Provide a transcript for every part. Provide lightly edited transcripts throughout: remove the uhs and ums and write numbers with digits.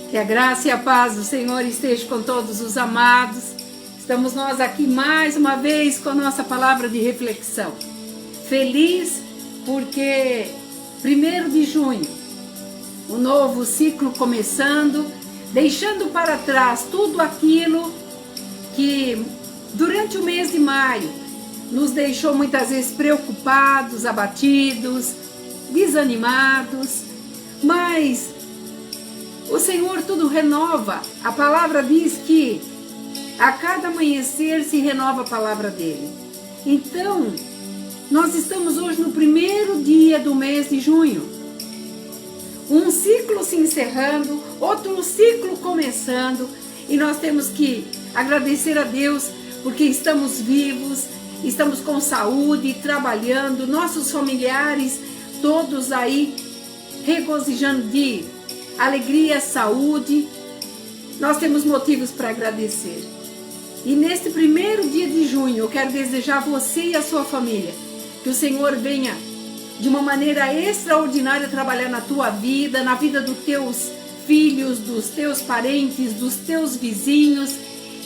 Que a graça e a paz do Senhor esteja com todos os amados. Estamos nós aqui mais uma vez com a nossa palavra de reflexão. Feliz porque 1º de junho, um novo ciclo começando, deixando para trás tudo aquilo que durante o mês de maio nos deixou muitas vezes preocupados, abatidos, desanimados, mas o Senhor tudo renova. A palavra diz que a cada amanhecer se renova a palavra dele. Então, nós estamos hoje no 1º dia do mês de junho. Um ciclo se encerrando, outro ciclo começando, e nós temos que agradecer a Deus porque estamos vivos, estamos com saúde, trabalhando, nossos familiares todos aí regozijando de alegria, saúde. Nós temos motivos para agradecer. E neste 1º dia de junho, eu quero desejar a você e a sua família que o Senhor venha de uma maneira extraordinária trabalhar na tua vida, na vida dos teus filhos, dos teus parentes, dos teus vizinhos,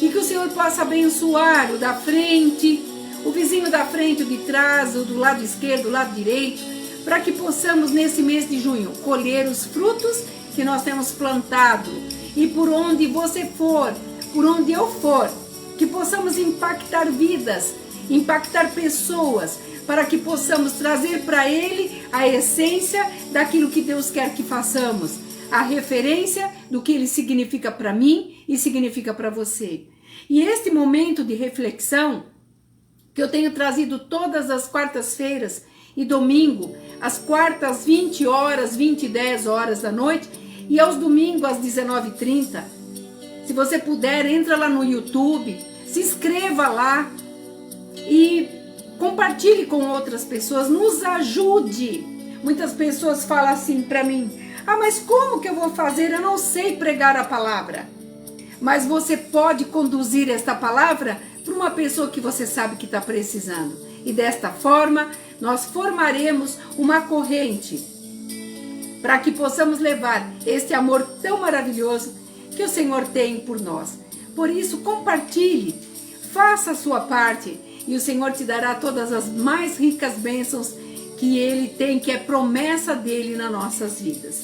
e que o Senhor possa abençoar o da frente, o vizinho da frente, o de trás, o do lado esquerdo, do lado direito, para que possamos nesse mês de junho colher os frutos que nós temos plantado, e por onde você for, por onde eu for, que possamos impactar vidas, impactar pessoas, para que possamos trazer para Ele a essência daquilo que Deus quer que façamos, a referência do que Ele significa para mim e significa para você. E este momento de reflexão, que eu tenho trazido todas as quartas-feiras e domingo, às quartas 20 horas, 20 e 10 horas da noite, e aos domingos às 19h30. Se você puder, entra lá no YouTube, se inscreva lá e compartilhe com outras pessoas, nos ajude. Muitas pessoas falam assim para mim: ah, mas como que eu vou fazer? Eu não sei pregar a palavra. Mas você pode conduzir esta palavra para uma pessoa que você sabe que está precisando. E desta forma, nós formaremos uma corrente para que possamos levar este amor tão maravilhoso que o Senhor tem por nós. Por isso, compartilhe, faça a sua parte, e o Senhor te dará todas as mais ricas bênçãos que Ele tem, que é promessa dEle nas nossas vidas.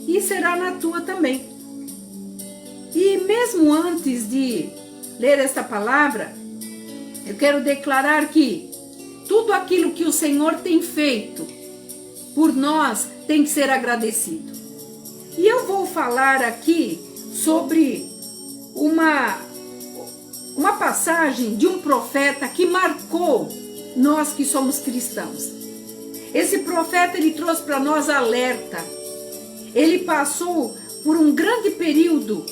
E será na tua também. E mesmo antes de ler esta palavra, eu quero declarar que tudo aquilo que o Senhor tem feito por nós tem que ser agradecido. E eu vou falar aqui sobre uma passagem de um profeta que marcou nós que somos cristãos. Esse profeta, ele trouxe para nós alerta. Ele passou por um grande período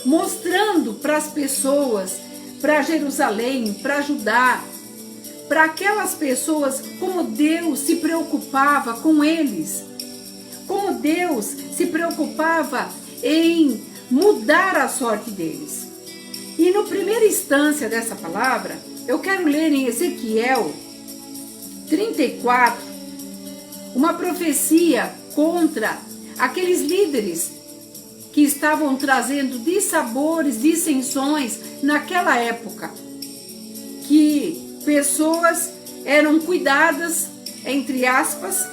mostrando para as pessoas, para Jerusalém, para Judá, para aquelas pessoas, como Deus se preocupava com eles, como Deus se preocupava em mudar a sorte deles. E na primeira instância dessa palavra, eu quero ler em Ezequiel 34, uma profecia contra aqueles líderes que estavam trazendo dissabores, dissensões naquela época, que pessoas eram cuidadas, entre aspas,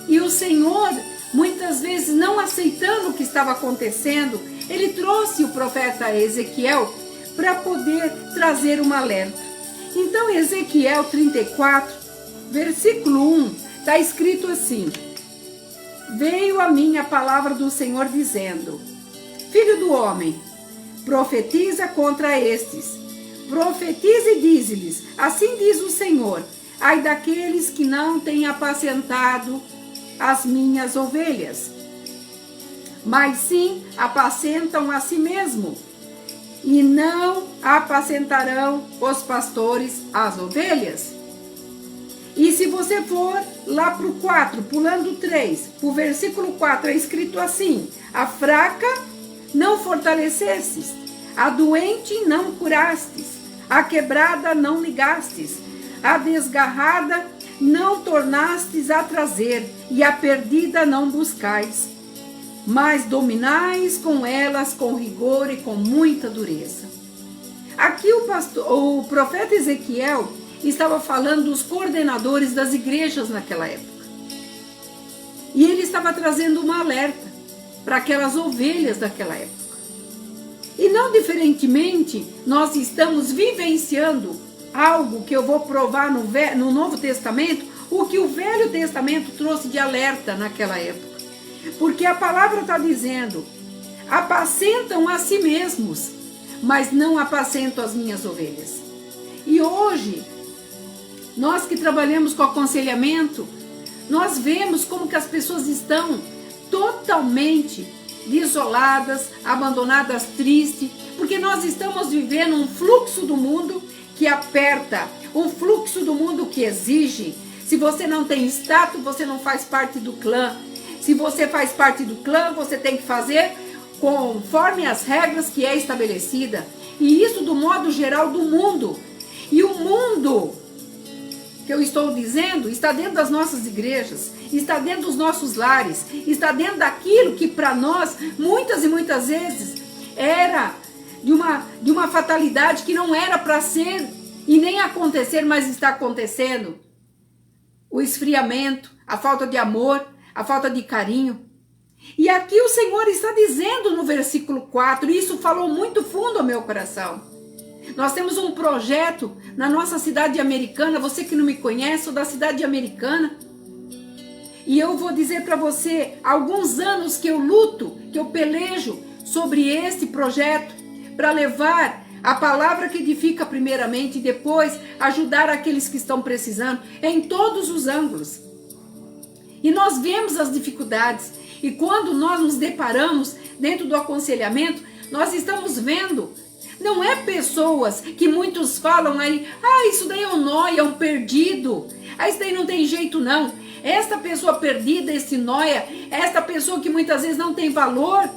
e o Senhor, muitas vezes não aceitando o que estava acontecendo, ele trouxe o profeta Ezequiel para poder trazer um alerta. Então, Ezequiel 34, versículo 1, está escrito assim: veio a mim a palavra do Senhor dizendo: filho do homem, profetiza contra estes, profetiza e dize-lhes: assim diz o Senhor, ai daqueles que não têm apacentado as minhas ovelhas, mas sim apacentam a si mesmo, e não apacentarão os pastores as ovelhas. E se você for lá para o 4, pulando 3, para o versículo 4, é escrito assim: a fraca não fortalecestes, a doente não curastes, a quebrada não ligastes, a desgarrada não tornastes a trazer, e a perdida não buscais. mas dominais com elas com rigor e com muita dureza. Aqui o profeta Ezequiel estava falando dos coordenadores das igrejas naquela época. E ele estava trazendo um alerta para aquelas ovelhas daquela época. E não diferentemente, nós estamos vivenciando algo que eu vou provar no Novo Testamento, o que o Velho Testamento trouxe de alerta naquela época. Porque a palavra está dizendo: apacentam a si mesmos, mas não apacentam as minhas ovelhas. E hoje, nós que trabalhamos com aconselhamento, nós vemos como que as pessoas estão totalmente desoladas, abandonadas, tristes, porque nós estamos vivendo um fluxo do mundo que aperta, um fluxo do mundo que exige. Se você não tem status, você não faz parte do clã. Se você faz parte do clã, você tem que fazer conforme as regras que é estabelecida. E isso do modo geral do mundo. E o mundo que eu estou dizendo está dentro das nossas igrejas, está dentro dos nossos lares, está dentro daquilo que para nós, muitas e muitas vezes, era de uma fatalidade que não era para ser e nem acontecer, mas está acontecendo. O esfriamento, a falta de amor, a falta de carinho. E aqui o Senhor está dizendo no versículo 4, e isso falou muito fundo ao meu coração. Nós temos um projeto na nossa cidade americana, você que não me conhece, sou da cidade americana. E eu vou dizer para você, há alguns anos que eu luto, que eu pelejo sobre este projeto, para levar a palavra que edifica primeiramente e depois ajudar aqueles que estão precisando em todos os ângulos. E nós vemos as dificuldades. E quando nós nos deparamos dentro do aconselhamento, nós estamos vendo, não é pessoas que muitos falam aí, isso daí é um nóia, é um perdido, isso daí não tem jeito não. Esta pessoa perdida, esse nóia, esta pessoa que muitas vezes não tem valor,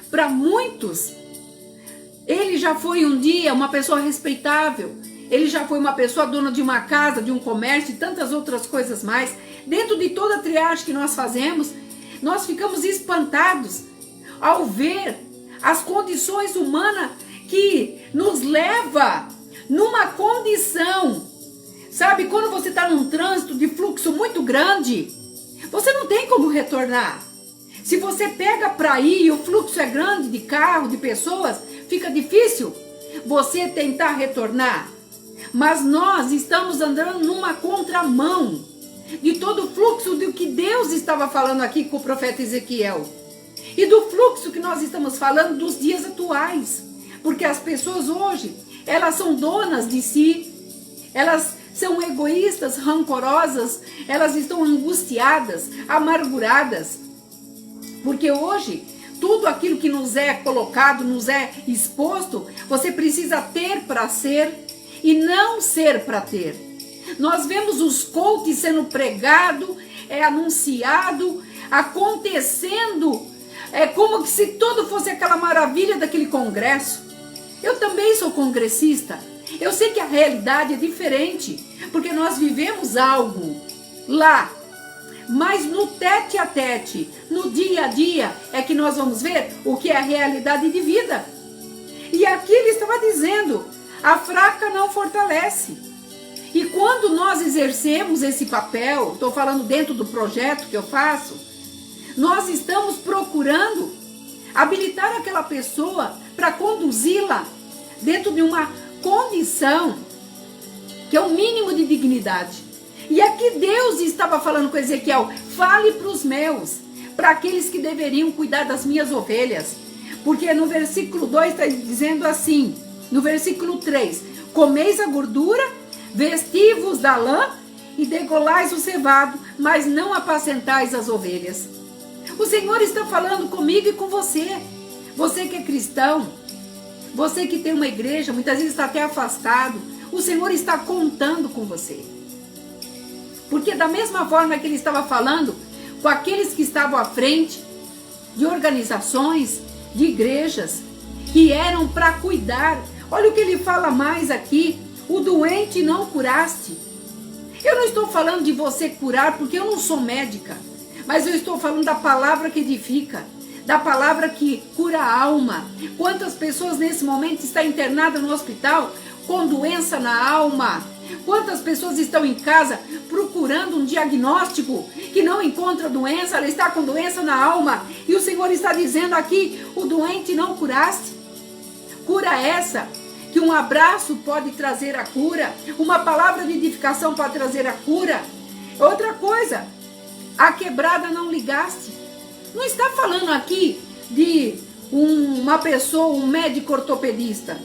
para muitos, ele já foi um dia uma pessoa respeitável, ele já foi uma pessoa dona de uma casa, de um comércio e tantas outras coisas mais. Dentro de toda a triagem que nós fazemos, nós ficamos espantados ao ver as condições humanas que nos leva numa condição, sabe, quando você está num trânsito de fluxo muito grande, você não tem como retornar. Se você pega para ir e o fluxo é grande de carro, de pessoas, fica difícil você tentar retornar. Mas nós estamos andando numa contramão de todo o fluxo do que Deus estava falando aqui com o profeta Ezequiel. E do fluxo que nós estamos falando dos dias atuais. Porque as pessoas hoje, elas são donas de si, elas são egoístas, rancorosas, elas estão angustiadas, amarguradas. Porque hoje, tudo aquilo que nos é colocado, nos é exposto, você precisa ter para ser e não ser para ter. Nós vemos os coaches sendo pregado, anunciado, acontecendo, como que se tudo fosse aquela maravilha daquele congresso. Eu também sou congressista, eu sei que a realidade é diferente, porque nós vivemos algo lá, mas no tete a tete, no dia a dia, é que nós vamos ver o que é a realidade de vida. E aqui ele estava dizendo, a fraca não fortalece. E quando nós exercemos esse papel, estou falando dentro do projeto que eu faço, nós estamos procurando habilitar aquela pessoa para conduzi-la dentro de uma condição que é o mínimo de dignidade. E aqui Deus estava falando com Ezequiel, fale para os meus, para aqueles que deveriam cuidar das minhas ovelhas. Porque no versículo 2 está dizendo assim, no versículo 3, comeis a gordura, vestivos da lã e degolais o cevado, mas não apacentais as ovelhas. O Senhor está falando comigo e com você. Você que é cristão, você que tem uma igreja, muitas vezes está até afastado, o Senhor está contando com você. Porque da mesma forma que ele estava falando com aqueles que estavam à frente de organizações, de igrejas, que eram para cuidar. Olha o que ele fala mais aqui, o doente não curaste. Eu não estou falando de você curar, porque eu não sou médica, mas eu estou falando da palavra que edifica, da palavra que cura a alma. Quantas pessoas nesse momento estão internadas no hospital com doença na alma? Quantas pessoas estão em casa procurando um diagnóstico que não encontra doença, ela está com doença na alma, e o Senhor está dizendo aqui: o doente não curaste. Cura essa, que um abraço pode trazer a cura, uma palavra de edificação pode trazer a cura. Outra coisa, a quebrada não ligaste. Não está falando aqui de uma pessoa, um médico ortopedista,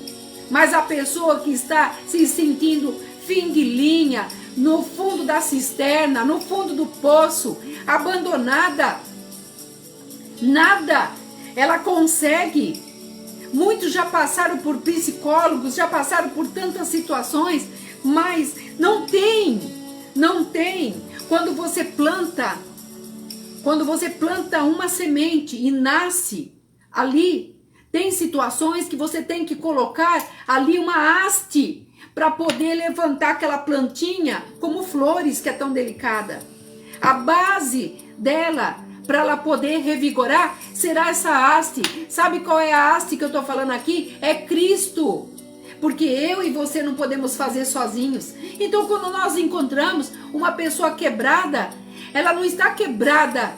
mas a pessoa que está se sentindo fim de linha, no fundo da cisterna, no fundo do poço, abandonada. Nada ela consegue. Muitos já passaram por psicólogos, já passaram por tantas situações, mas não tem. Quando você planta uma semente e nasce ali, tem situações que você tem que colocar ali uma haste para poder levantar aquela plantinha, como flores, que é tão delicada. A base dela, para ela poder revigorar, será essa haste. Sabe qual é a haste que eu estou falando aqui? É Cristo. Porque eu e você não podemos fazer sozinhos. Então, quando nós encontramos uma pessoa quebrada, ela não está quebrada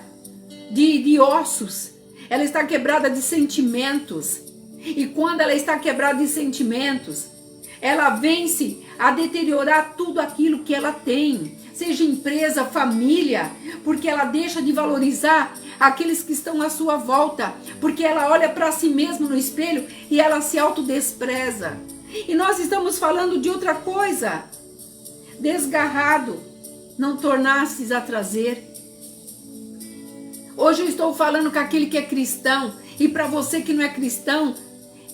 de ossos, ela está quebrada de sentimentos. E quando ela está quebrada de sentimentos, ela vence a deteriorar tudo aquilo que ela tem, seja empresa, família, porque ela deixa de valorizar aqueles que estão à sua volta, porque ela olha para si mesma no espelho e ela se autodespreza. E nós estamos falando de outra coisa. Desgarrado, não tornastes a trazer. Hoje eu estou falando com aquele que é cristão, e para você que não é cristão,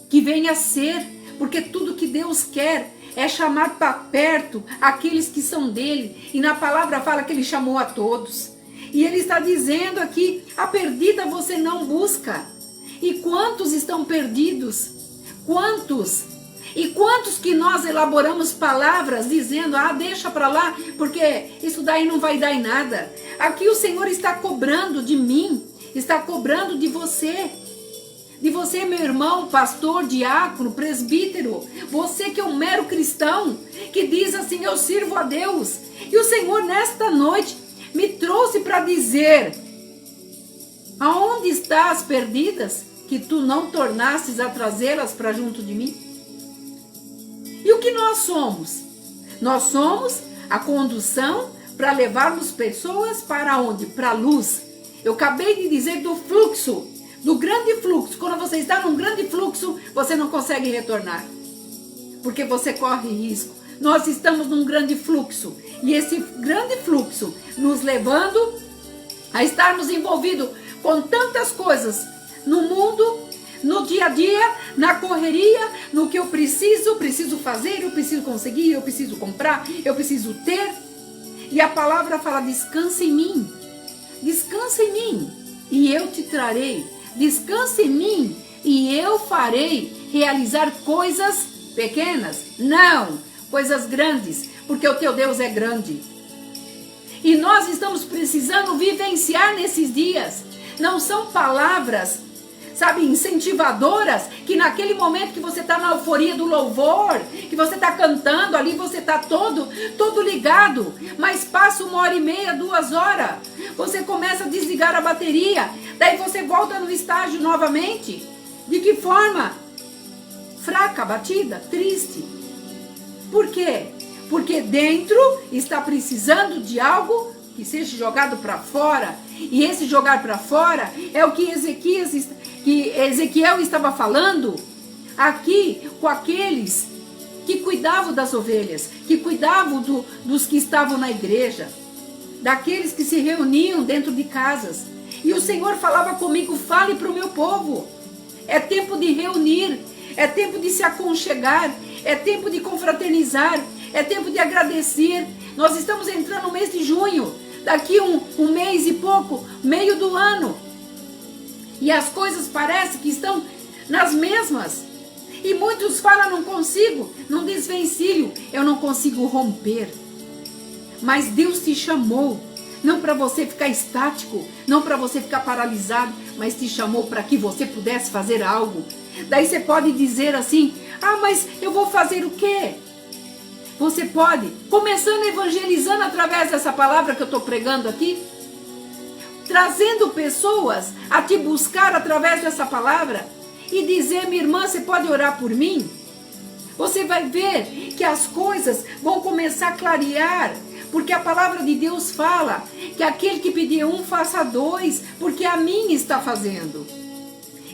que venha ser, porque tudo que Deus quer é chamar para perto aqueles que são dele, e na palavra fala que ele chamou a todos. E ele está dizendo aqui: a perdida você não busca. E quantos estão perdidos? Quantos? E quantos que nós elaboramos palavras dizendo: ah, deixa para lá, porque isso daí não vai dar em nada. Aqui o Senhor está cobrando de mim, está cobrando de você. De você, meu irmão, pastor, diácono, presbítero, você que é um mero cristão, que diz assim: eu sirvo a Deus. E o Senhor nesta noite me trouxe para dizer: aonde estão as perdidas que tu não tornastes a trazê-las para junto de mim? E o que nós somos? Nós somos a condução para levarmos pessoas para onde? Para a luz. Eu acabei de dizer do fluxo, do grande fluxo. Quando você está num grande fluxo, você não consegue retornar, porque você corre risco. Nós estamos num grande fluxo, e esse grande fluxo nos levando a estarmos envolvidos com tantas coisas no mundo, no dia a dia, na correria, no que eu preciso fazer, eu preciso conseguir, eu preciso comprar, eu preciso ter. E a palavra fala: descansa em mim, descansa em mim e eu te trarei. Descansa em mim e eu farei realizar coisas pequenas? Não, coisas grandes, porque o teu Deus é grande. E nós estamos precisando vivenciar nesses dias. Não são palavras, sabe, incentivadoras, que naquele momento que você está na euforia do louvor, que você está cantando ali, você está todo ligado, mas passa 1h30, 2 horas, você começa a desligar a bateria, daí você volta no estágio novamente. De que forma? Fraca, abatida, triste. Por quê? Porque dentro está precisando de algo que seja jogado para fora. E esse jogar para fora é o que Ezequiel estava falando aqui com aqueles que cuidavam das ovelhas, que cuidavam dos que estavam na igreja, daqueles que se reuniam dentro de casas. E o Senhor falava comigo: fale para o meu povo. É tempo de reunir, é tempo de se aconchegar, é tempo de confraternizar, é tempo de agradecer. Nós estamos entrando no mês de junho, daqui um mês e pouco, meio do ano. E as coisas parecem que estão nas mesmas. E muitos falam: não consigo, não desvencilho, eu não consigo romper. Mas Deus te chamou não para você ficar estático, não para você ficar paralisado, mas te chamou para que você pudesse fazer algo. Daí você pode dizer assim: ah, mas eu vou fazer o quê? Você pode, começando evangelizando através dessa palavra que eu estou pregando aqui, trazendo pessoas a te buscar através dessa palavra e dizer: minha irmã, você pode orar por mim? Você vai ver que as coisas vão começar a clarear, porque a palavra de Deus fala que aquele que pedir um, faça dois, porque a mim está fazendo.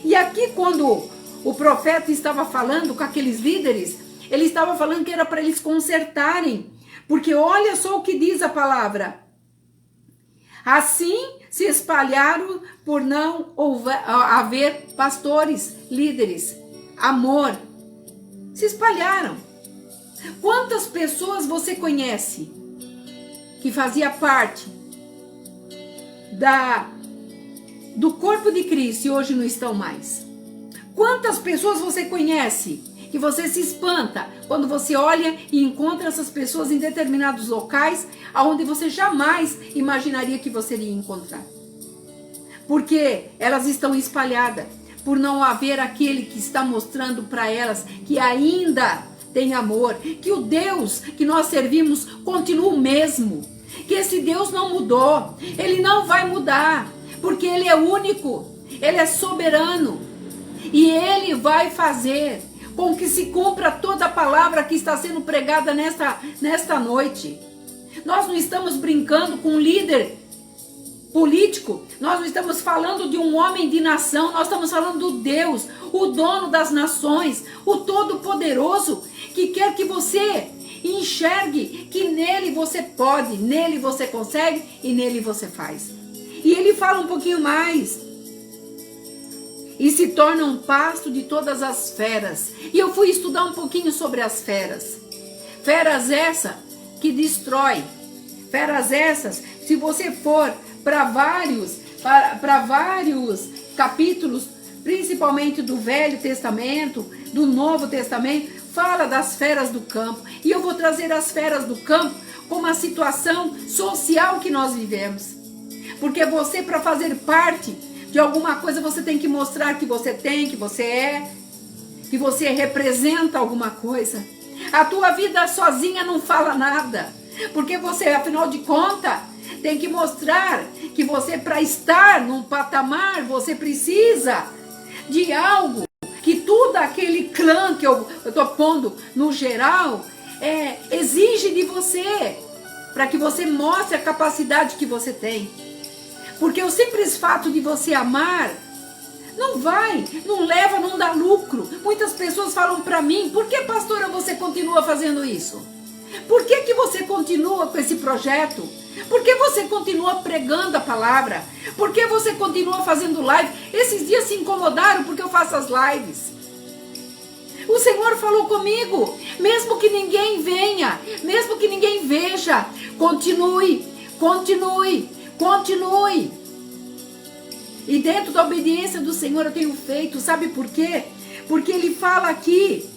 E aqui, quando o profeta estava falando com aqueles líderes, ele estava falando que era para eles consertarem, porque olha só o que diz a palavra: assim se espalharam por não haver pastores, líderes, amor. Se espalharam. Quantas pessoas você conhece que fazia parte do corpo de Cristo e hoje não estão mais? Quantas pessoas você conhece que você se espanta quando você olha e encontra essas pessoas em determinados locais onde você jamais imaginaria que você iria encontrar? Porque elas estão espalhadas, por não haver aquele que está mostrando para elas que ainda tem amor, que o Deus que nós servimos continua o mesmo, que esse Deus não mudou, ele não vai mudar, porque ele é único, ele é soberano, e ele vai fazer com que se cumpra toda a palavra que está sendo pregada nesta noite. Nós não estamos brincando com um líder político, nós não estamos falando de um homem de nação, nós estamos falando do Deus, o dono das nações, o Todo-Poderoso, que quer que você enxergue que nele você pode, nele você consegue e nele você faz. E ele fala um pouquinho mais: e se torna um pasto de todas as feras. E eu fui estudar um pouquinho sobre as feras. Feras essas que destrói. Feras essas, se você for para vários capítulos, principalmente do Velho Testamento, do Novo Testamento, fala das feras do campo. E eu vou trazer as feras do campo como a situação social que nós vivemos. Porque você, para fazer parte de alguma coisa, você tem que mostrar que você tem, que você representa alguma coisa. A tua vida sozinha não fala nada, porque você, afinal de contas, tem que mostrar que você, para estar num patamar, você precisa de algo que tudo aquele clã que eu estou pondo no geral exige de você, para que você mostre a capacidade que você tem. Porque o simples fato de você amar não leva, não dá lucro. Muitas pessoas falam para mim: por que, pastora, você continua fazendo isso? Por que você continua com esse projeto? Por que você continua pregando a palavra? Por que você continua fazendo live? Esses dias se incomodaram porque eu faço as lives. O Senhor falou comigo: mesmo que ninguém venha, mesmo que ninguém veja, continue, continue, continue. E dentro da obediência do Senhor eu tenho feito. Sabe por quê? Porque Ele fala aqui: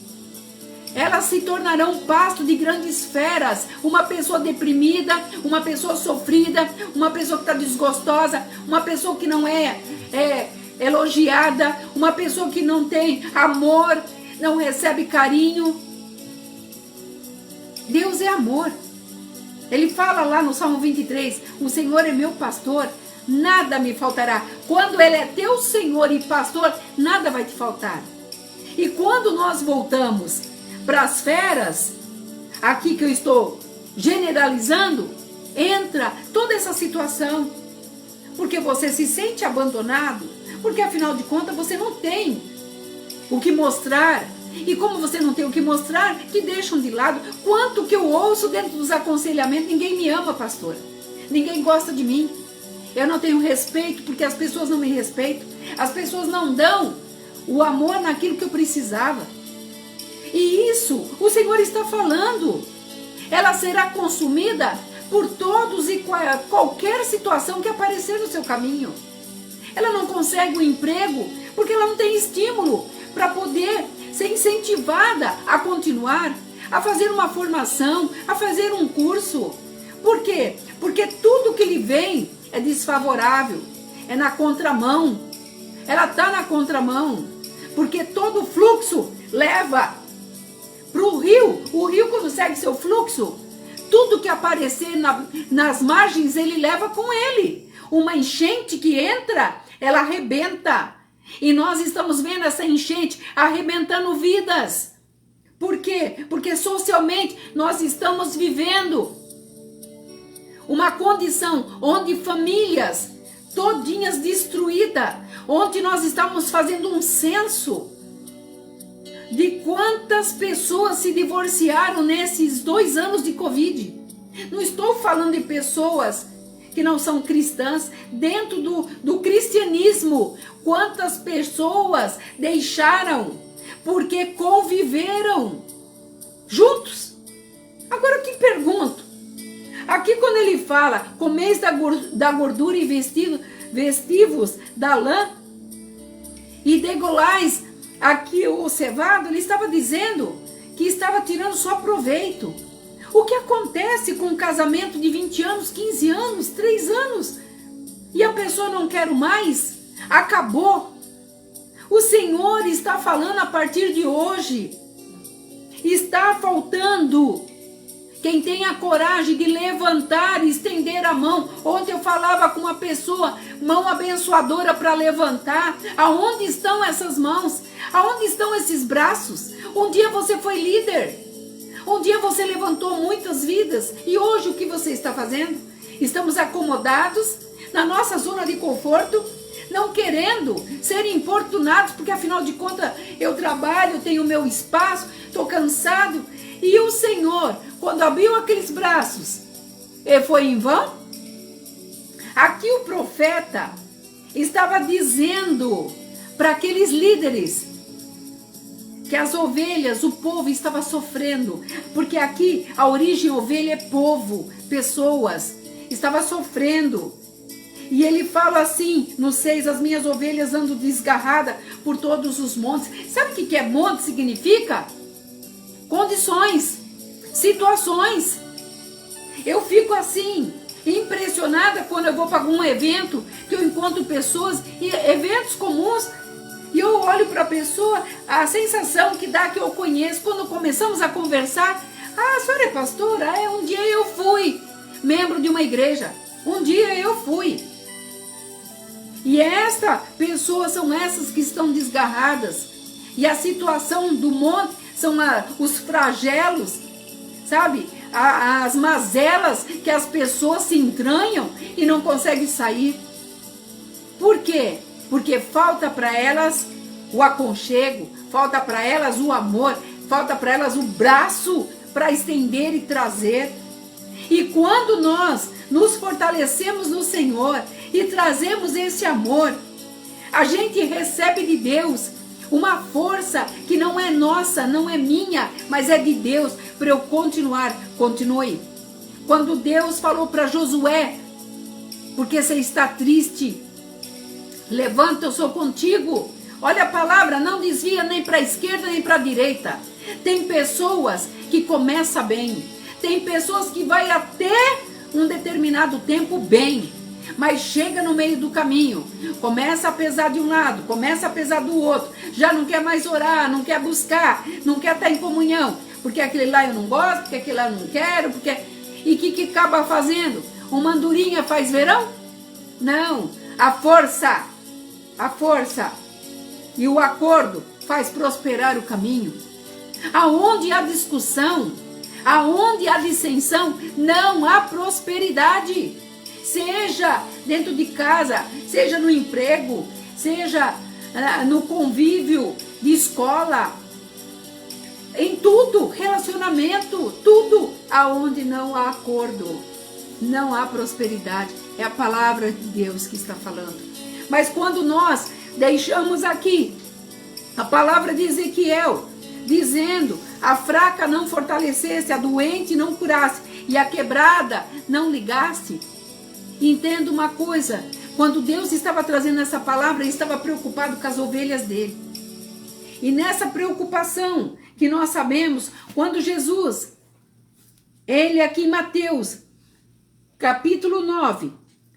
elas se tornarão pasto de grandes feras. Uma pessoa deprimida, uma pessoa sofrida, uma pessoa que está desgostosa, uma pessoa que não é elogiada, uma pessoa que não tem amor, não recebe carinho. Deus é amor. Ele fala lá no Salmo 23, o Senhor é meu pastor, nada me faltará. Quando Ele é teu Senhor e pastor, nada vai te faltar. E quando nós voltamos para as feras, aqui que eu estou generalizando, entra toda essa situação. Porque você se sente abandonado, porque afinal de contas você não tem o que mostrar. E como você não tem o que mostrar, te deixam de lado. Quanto que eu ouço dentro dos aconselhamentos: ninguém me ama, pastora, ninguém gosta de mim, eu não tenho respeito porque as pessoas não me respeitam, as pessoas não dão o amor naquilo que eu precisava. E isso o Senhor está falando. Ela será consumida por todos e qualquer situação que aparecer no seu caminho. Ela não consegue um emprego porque ela não tem estímulo para poder ser incentivada a continuar, a fazer uma formação, a fazer um curso. Por quê? Porque tudo que lhe vem é desfavorável, é na contramão. Ela está na contramão, porque todo fluxo leva para o rio. O rio, quando segue seu fluxo, tudo que aparecer nas margens, ele leva com ele. Uma enchente que entra, ela arrebenta. E nós estamos vendo essa enchente arrebentando vidas. Por quê? Porque socialmente nós estamos vivendo uma condição onde famílias todinhas destruídas, onde nós estamos fazendo um censo de quantas pessoas se divorciaram nesses 2 anos de Covid. Não estou falando de pessoas que não são cristãs. Dentro do cristianismo, quantas pessoas deixaram porque conviveram juntos. Agora eu te pergunto, aqui quando ele fala, comeis da gordura e vestivos da lã e degolais aqui o cevado, ele estava dizendo que estava tirando só proveito. O que acontece com um casamento de 20 anos, 15 anos, 3 anos, e a pessoa não quer mais? Acabou. O Senhor está falando a partir de hoje. Está faltando quem tem a coragem de levantar e estender a mão. Ontem eu falava com uma pessoa, mão abençoadora para levantar. Aonde estão essas mãos? Aonde estão esses braços? Um dia você foi líder. Um dia você levantou muitas vidas. E hoje o que você está fazendo? Estamos acomodados na nossa zona de conforto, não querendo ser importunados, porque afinal de contas eu trabalho, eu tenho meu espaço, estou cansado. E o Senhor, quando abriu aqueles braços, foi em vão? Aqui o profeta estava dizendo para aqueles líderes que as ovelhas, o povo estava sofrendo, porque aqui a origem ovelha é povo, pessoas, estava sofrendo. E ele fala assim, no 6, as minhas ovelhas andam desgarradas por todos os montes. Sabe o que é monte significa? Condições, situações. Eu fico assim, impressionada quando eu vou para algum evento, que eu encontro pessoas, eventos comuns, e eu olho para a pessoa, a sensação que dá que eu conheço, quando começamos a conversar, a senhora é pastora? Um dia eu fui membro de uma igreja, um dia eu fui. E esta pessoa são essas que estão desgarradas, e a situação do monte são os flagelos, sabe? As mazelas que as pessoas se entranham e não conseguem sair. Por quê? Porque falta para elas o aconchego, falta para elas o amor, falta para elas o braço para estender e trazer. E quando nós nos fortalecemos no Senhor e trazemos esse amor, a gente recebe de Deus uma força que não é nossa, não é minha, mas é de Deus, para eu continuar. Continue. Quando Deus falou para Josué, porque você está triste, levanta, eu sou contigo. Olha a palavra, não desvia nem para a esquerda nem para a direita. Tem pessoas que começam bem, tem pessoas que vai até um determinado tempo bem, mas chega no meio do caminho, começa a pesar de um lado, começa a pesar do outro, já não quer mais orar, não quer buscar, não quer estar em comunhão, porque aquele lá eu não gosto, porque aquele lá eu não quero, porque... E o que acaba fazendo? Uma andorinha faz verão? Não, a força e o acordo faz prosperar o caminho. Aonde há discussão, aonde há dissensão, não há prosperidade. Seja dentro de casa, seja no emprego, seja no convívio de escola, em tudo, relacionamento, tudo, aonde não há acordo, não há prosperidade. É a palavra de Deus que está falando. Mas quando nós deixamos aqui a palavra de Ezequiel, dizendo, a fraca não fortalecesse, a doente não curasse, e a quebrada não ligasse. Entenda uma coisa, quando Deus estava trazendo essa palavra, ele estava preocupado com as ovelhas dele. E nessa preocupação que nós sabemos, quando Jesus, ele aqui em Mateus, capítulo 9,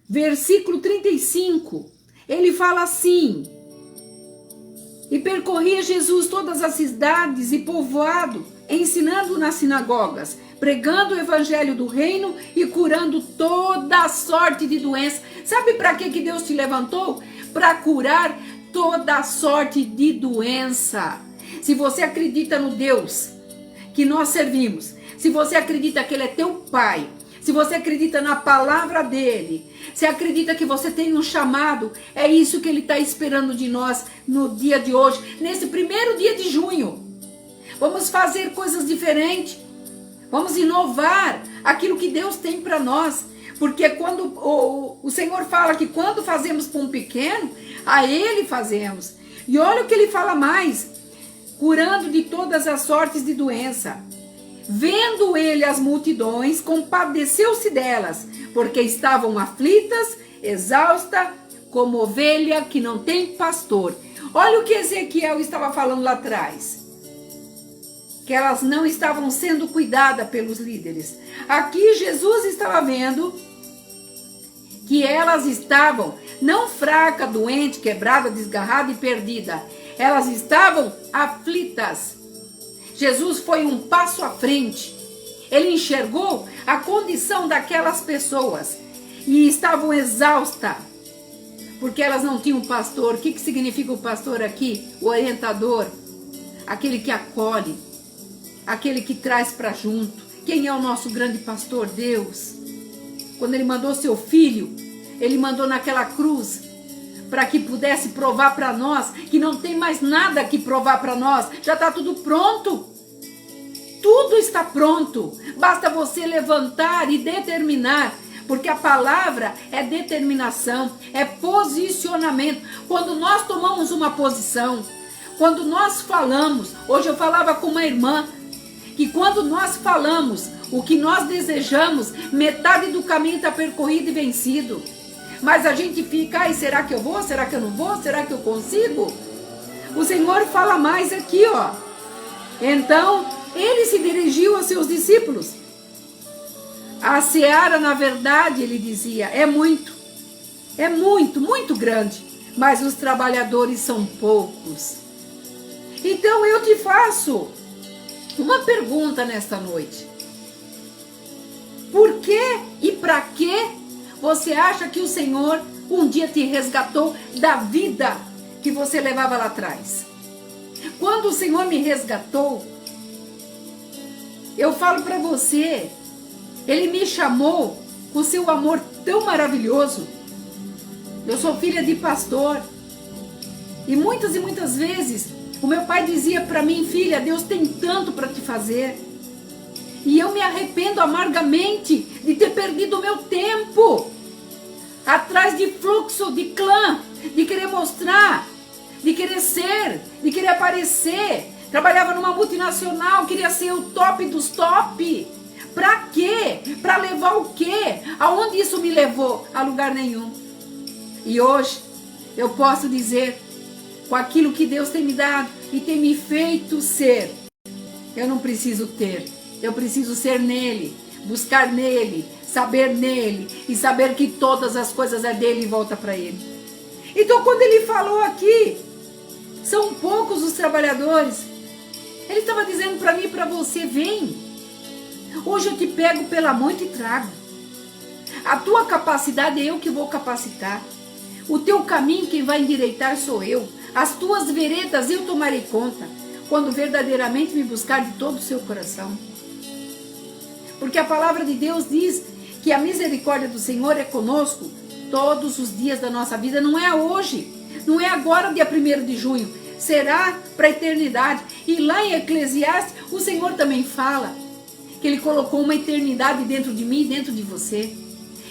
versículo 35, ele fala assim: e percorria Jesus todas as cidades e povoado, ensinando nas sinagogas, pregando o evangelho do reino e curando toda sorte de doença. Sabe para que Deus te levantou? Para curar toda sorte de doença. Se você acredita no Deus que nós servimos, se você acredita que Ele é teu Pai, se você acredita na palavra dEle, se acredita que você tem um chamado, é isso que Ele está esperando de nós no dia de hoje, nesse primeiro dia de junho. Vamos fazer coisas diferentes, vamos inovar aquilo que Deus tem para nós, porque quando o Senhor fala que quando fazemos para um pequeno, a Ele fazemos. E olha o que Ele fala mais: curando de todas as sortes de doença. Vendo Ele as multidões, compadeceu-se delas, porque estavam aflitas, exaustas, como ovelha que não tem pastor. Olha o que Ezequiel estava falando lá atrás, que elas não estavam sendo cuidadas pelos líderes. Aqui Jesus estava vendo que elas estavam não fraca, doente, quebrada, desgarrada e perdida. Elas estavam aflitas. Jesus foi um passo à frente. Ele enxergou a condição daquelas pessoas e estavam exaustas, porque elas não tinham pastor. O que significa o pastor aqui? O orientador, aquele que acolhe, aquele que traz para junto. Quem é o nosso grande pastor? Deus. Quando Ele mandou seu Filho, Ele mandou naquela cruz para que pudesse provar para nós que não tem mais nada que provar para nós. Já está tudo pronto. Tudo está pronto. Basta você levantar e determinar. Porque a palavra é determinação, é posicionamento. Quando nós tomamos uma posição, quando nós falamos, hoje eu falava com uma irmã, que quando nós falamos o que nós desejamos, metade do caminho está percorrido e vencido. Mas a gente fica, ai, será que eu vou? Será que eu não vou? Será que eu consigo? O Senhor fala mais aqui, ó. Então, Ele se dirigiu aos seus discípulos. A seara, na verdade, Ele dizia, é muito, muito grande, mas os trabalhadores são poucos. Então, eu te faço uma pergunta nesta noite. Por que e para que você acha que o Senhor um dia te resgatou da vida que você levava lá atrás? Quando o Senhor me resgatou, eu falo para você, Ele me chamou com seu amor tão maravilhoso. Eu sou filha de pastor. E muitas vezes o meu pai dizia para mim, filha, Deus tem tanto para te fazer. E eu me arrependo amargamente de ter perdido o meu tempo atrás de fluxo, de clã, de querer mostrar, de querer ser, de querer aparecer. Trabalhava numa multinacional, queria ser o top dos top. Pra quê? Pra levar o quê? Aonde isso me levou? A lugar nenhum. E hoje eu posso dizer, com aquilo que Deus tem me dado e tem me feito ser, eu não preciso ter. Eu preciso ser nele, buscar nele, saber nele e saber que todas as coisas é dele e volta para ele. Então, quando ele falou aqui, são poucos os trabalhadores, ele estava dizendo para mim e para você, vem. Hoje eu te pego pela mão e te trago. A tua capacidade é eu que vou capacitar. O teu caminho quem vai endireitar sou eu. As tuas veredas eu tomarei conta, quando verdadeiramente me buscar de todo o seu coração. Porque a palavra de Deus diz que a misericórdia do Senhor é conosco todos os dias da nossa vida. Não é hoje, não é agora, dia 1º de junho. Será para a eternidade. E lá em Eclesiastes, o Senhor também fala que Ele colocou uma eternidade dentro de mim e dentro de você.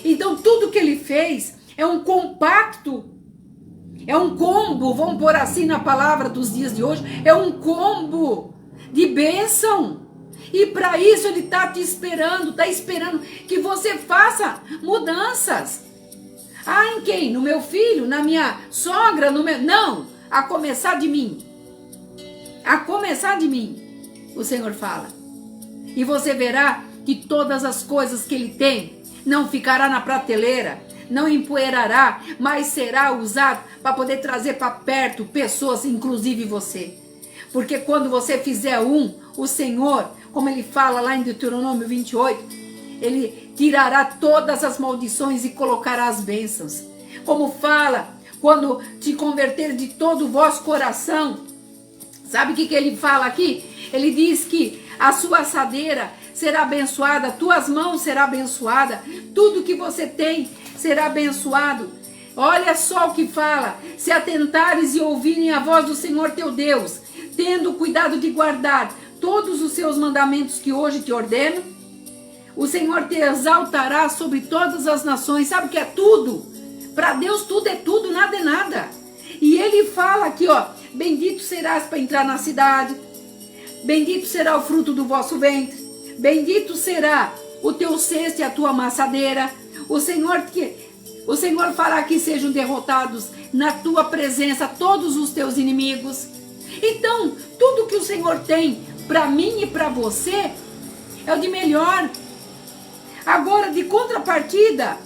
Então tudo que Ele fez é um compacto, é um combo, vamos pôr assim na palavra dos dias de hoje, é um combo de bênção. E para isso Ele está te esperando, está esperando que você faça mudanças. Ah, em quem? No meu filho? Na minha sogra? No meu... Não, a começar de mim. A começar de mim, o Senhor fala. E você verá que todas as coisas que Ele tem não ficará na prateleira, não empoeirará, mas será usado para poder trazer para perto pessoas, inclusive você. Porque quando você fizer o Senhor, como ele fala lá em Deuteronômio 28, ele tirará todas as maldições e colocará as bênçãos. Como fala, quando te converter de todo o vosso coração, sabe o que ele fala aqui? Ele diz que a sua assadeira será abençoada, tuas mãos serão abençoadas, tudo que você tem será abençoado. Olha só o que fala: se atentares e ouvirem a voz do Senhor teu Deus, tendo cuidado de guardar todos os seus mandamentos que hoje te ordeno, o Senhor te exaltará sobre todas as nações. Sabe o que é tudo? Para Deus tudo é tudo, nada é nada. E ele fala aqui, ó: bendito serás para entrar na cidade, bendito será o fruto do vosso ventre, bendito será o teu cesto e a tua amassadeira. O Senhor fará que sejam derrotados na tua presença todos os teus inimigos. Então, tudo que o Senhor tem para mim e para você é o de melhor. Agora, de contrapartida,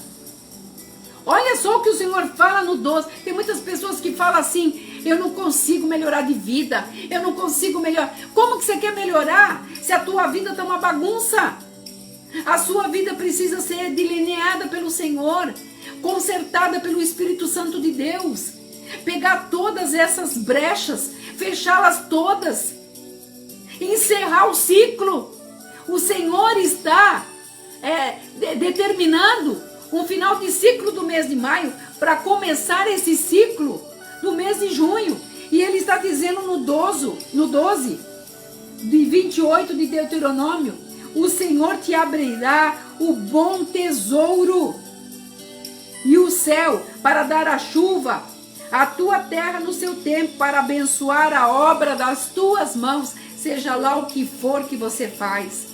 olha só o que o Senhor fala no 12. Tem muitas pessoas que falam assim: eu não consigo melhorar de vida, eu não consigo melhorar. Como que você quer melhorar se a tua vida está uma bagunça? A sua vida precisa ser delineada pelo Senhor, consertada pelo Espírito Santo de Deus. Pegar todas essas brechas, fechá-las todas, encerrar o ciclo. O Senhor está determinando um final de ciclo do mês de maio para começar esse ciclo do mês de junho. E ele está dizendo no 12 de 28 de Deuteronômio: o Senhor te abrirá o bom tesouro e o céu para dar a chuva à tua terra no seu tempo, para abençoar a obra das tuas mãos, seja lá o que for que você faz.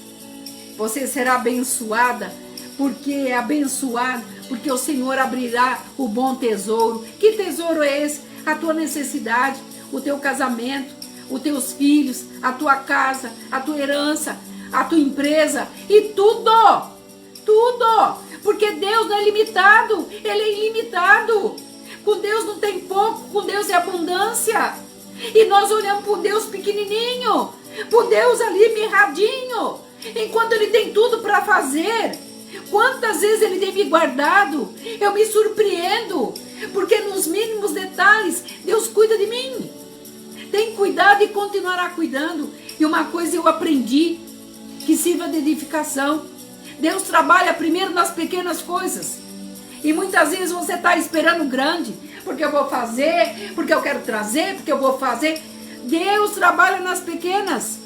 Você será abençoada, porque o Senhor abrirá o bom tesouro. Que tesouro é esse? A tua necessidade, o teu casamento, os teus filhos, a tua casa, a tua herança, a tua empresa e tudo, porque Deus não é limitado, Ele é ilimitado. Com Deus não tem pouco, com Deus é abundância. E nós olhamos para um Deus pequenininho, para um Deus ali mirradinho, enquanto Ele tem tudo para fazer. Quantas vezes Ele tem me guardado, eu me surpreendo, porque nos mínimos detalhes Deus cuida de mim. Tem cuidado e continuará cuidando. E uma coisa eu aprendi, que sirva de edificação: Deus trabalha primeiro nas pequenas coisas. E muitas vezes você está esperando grande, porque eu vou fazer, porque eu quero trazer, porque eu vou fazer. Deus trabalha nas pequenas.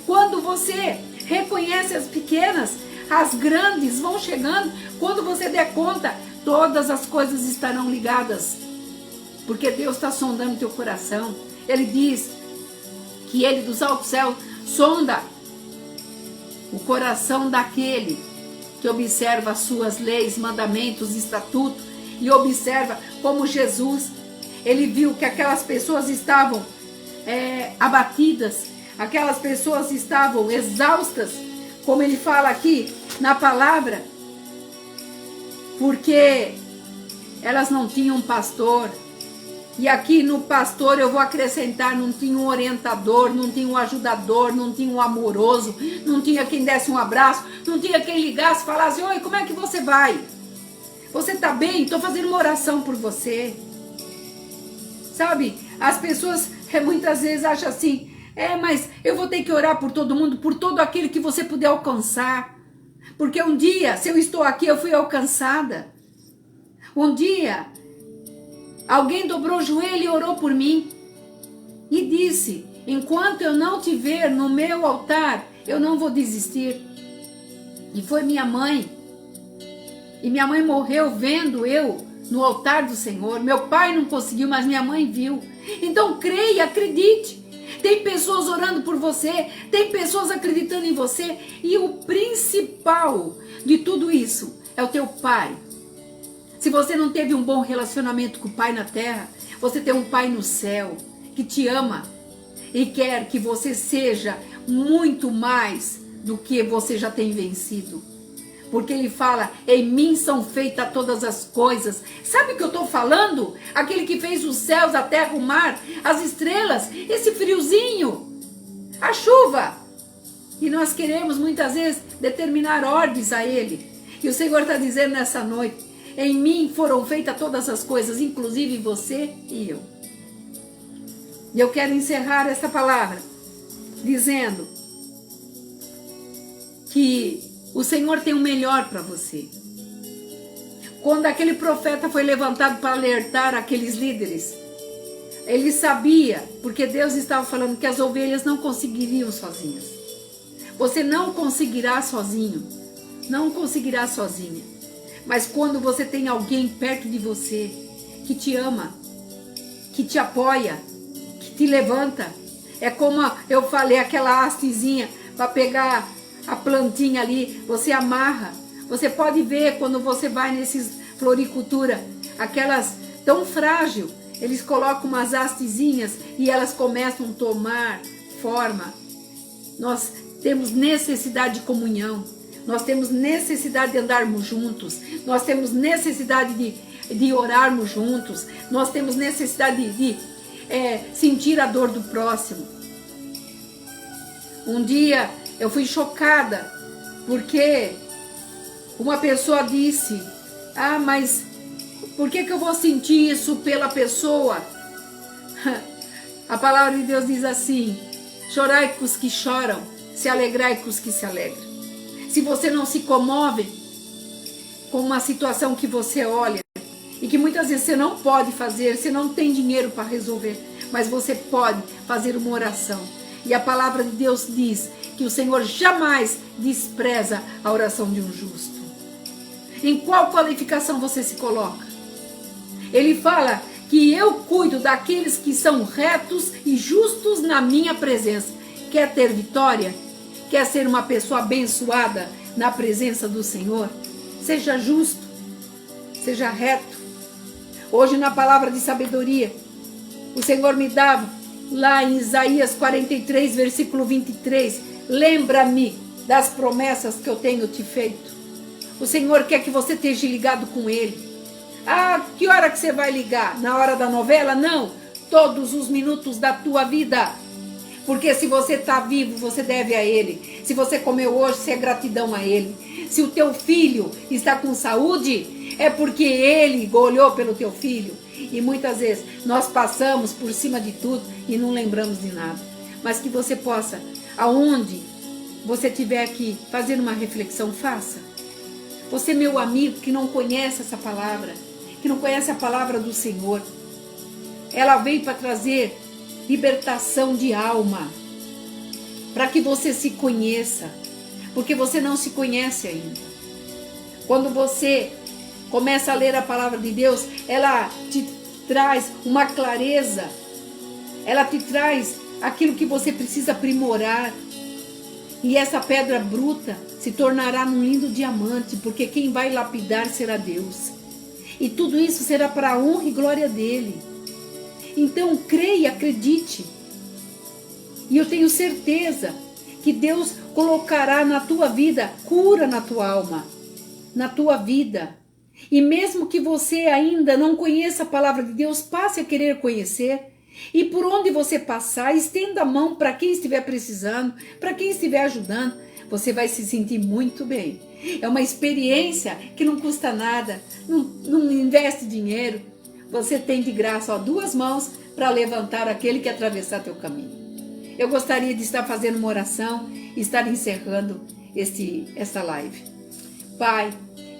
Quando você reconhece as pequenas, as grandes vão chegando. Quando você der conta, todas as coisas estarão ligadas, porque Deus está sondando teu coração. Ele diz que Ele dos altos céus sonda o coração daquele que observa as suas leis, mandamentos, estatutos, e observa como Jesus, Ele viu que aquelas pessoas estavam abatidas, aquelas pessoas estavam exaustas, como Ele fala aqui na palavra, porque elas não tinham pastor. E aqui no pastor eu vou acrescentar: não tinha um orientador, não tinha um ajudador, não tinha um amoroso, não tinha quem desse um abraço, não tinha quem ligasse e falasse: oi, como é que você vai? Você está bem? Estou fazendo uma oração por você. Sabe, as pessoas muitas vezes acham assim: mas eu vou ter que orar por todo mundo, por todo aquele que você puder alcançar. Porque um dia, se eu estou aqui, eu fui alcançada. Um dia alguém dobrou o joelho e orou por mim e disse: enquanto eu não te ver no meu altar, eu não vou desistir. E foi minha mãe. E minha mãe morreu vendo eu no altar do Senhor. Meu pai não conseguiu, mas minha mãe viu. Então creia, acredite. Tem pessoas orando por você, tem pessoas acreditando em você. E o principal de tudo isso é o teu pai. Se você não teve um bom relacionamento com o Pai na terra, você tem um Pai no céu que te ama e quer que você seja muito mais do que você já tem vencido. Porque ele fala, em mim são feitas todas as coisas. Sabe o que eu estou falando? Aquele que fez os céus, a terra, o mar, as estrelas, esse friozinho, a chuva. E nós queremos muitas vezes determinar ordens a ele. E o Senhor está dizendo nessa noite, em mim foram feitas todas as coisas, inclusive você e eu. E eu quero encerrar essa palavra dizendo que o Senhor tem o melhor para você. Quando aquele profeta foi levantado para alertar aqueles líderes, ele sabia, porque Deus estava falando que as ovelhas não conseguiriam sozinhas. Você não conseguirá sozinho, não conseguirá sozinha. Mas quando você tem alguém perto de você, que te ama, que te apoia, que te levanta, é como eu falei, aquela hastezinha para pegar a plantinha ali, você amarra. Você pode ver quando você vai nesses floricultura, aquelas tão frágil, eles colocam umas hastezinhas e elas começam a tomar forma. Nós temos necessidade de comunhão, nós temos necessidade de andarmos juntos, nós temos necessidade de orarmos juntos, nós temos necessidade de sentir a dor do próximo. Um dia eu fui chocada, porque uma pessoa disse, mas por que eu vou sentir isso pela pessoa? A palavra de Deus diz assim, chorai com os que choram, se alegrai com os que se alegram. Se você não se comove com uma situação que você olha, e que muitas vezes você não pode fazer, você não tem dinheiro para resolver, mas você pode fazer uma oração. E a palavra de Deus diz que o Senhor jamais despreza a oração de um justo. Em qual qualificação você se coloca? Ele fala que eu cuido daqueles que são retos e justos na minha presença. Quer ter vitória? Quer ser uma pessoa abençoada na presença do Senhor? Seja justo, seja reto. Hoje na palavra de sabedoria, o Senhor me dava lá em Isaías 43, versículo 23, lembra-me das promessas que eu tenho te feito. O Senhor quer que você esteja ligado com Ele. Que hora que você vai ligar? Na hora da novela? Não, todos os minutos da tua vida. Porque se você está vivo, você deve a Ele. Se você comeu hoje, isso é gratidão a Ele. Se o teu filho está com saúde, é porque Ele olhou pelo teu filho. E muitas vezes nós passamos por cima de tudo e não lembramos de nada. Mas que você possa, aonde você tiver que fazer uma reflexão, faça. Você, meu amigo, que não conhece essa palavra, que não conhece a palavra do Senhor, ela veio para trazer libertação de alma, para que você se conheça, porque você não se conhece ainda. Quando você começa a ler a palavra de Deus, ela te traz uma clareza, ela te traz aquilo que você precisa aprimorar, e essa pedra bruta se tornará num lindo diamante, porque quem vai lapidar será Deus, e tudo isso será para a honra e glória dele. Então creia, acredite, e eu tenho certeza que Deus colocará na tua vida cura na tua alma, na tua vida. E mesmo que você ainda não conheça a palavra de Deus, passe a querer conhecer. E por onde você passar, estenda a mão para quem estiver precisando, para quem estiver ajudando. Você vai se sentir muito bem. É uma experiência que não custa nada, não investe dinheiro. Você tem de graça duas mãos para levantar aquele que atravessar teu caminho. Eu gostaria de estar fazendo uma oração e estar encerrando esta live. Pai,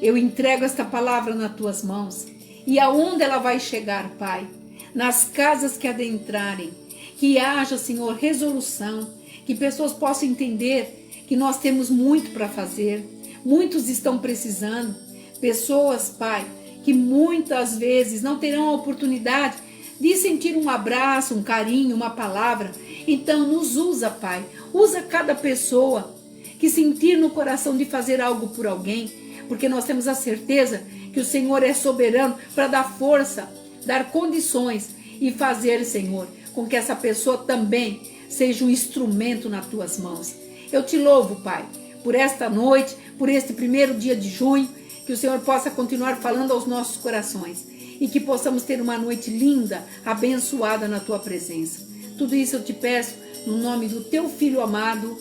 eu entrego esta palavra nas tuas mãos. E aonde ela vai chegar, Pai? Nas casas que adentrarem. Que haja, Senhor, resolução. Que pessoas possam entender que nós temos muito para fazer. Muitos estão precisando. Pessoas, Pai, que muitas vezes não terão a oportunidade de sentir um abraço, um carinho, uma palavra. Então nos usa, Pai. Usa cada pessoa que sentir no coração de fazer algo por alguém, porque nós temos a certeza que o Senhor é soberano para dar força, dar condições e fazer, Senhor, com que essa pessoa também seja um instrumento nas tuas mãos. Eu te louvo, Pai, por esta noite, por este primeiro dia de junho, que o Senhor possa continuar falando aos nossos corações e que possamos ter uma noite linda, abençoada na tua presença. Tudo isso eu te peço no nome do teu Filho amado.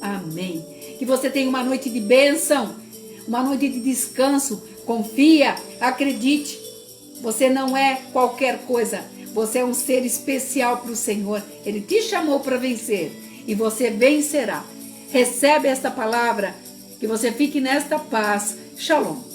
Amém. Que você tenha uma noite de bênção, uma noite de descanso. Confia, acredite. Você não é qualquer coisa. Você é um ser especial para o Senhor. Ele te chamou para vencer e você vencerá. Recebe esta palavra, que você fique nesta paz. Shalom.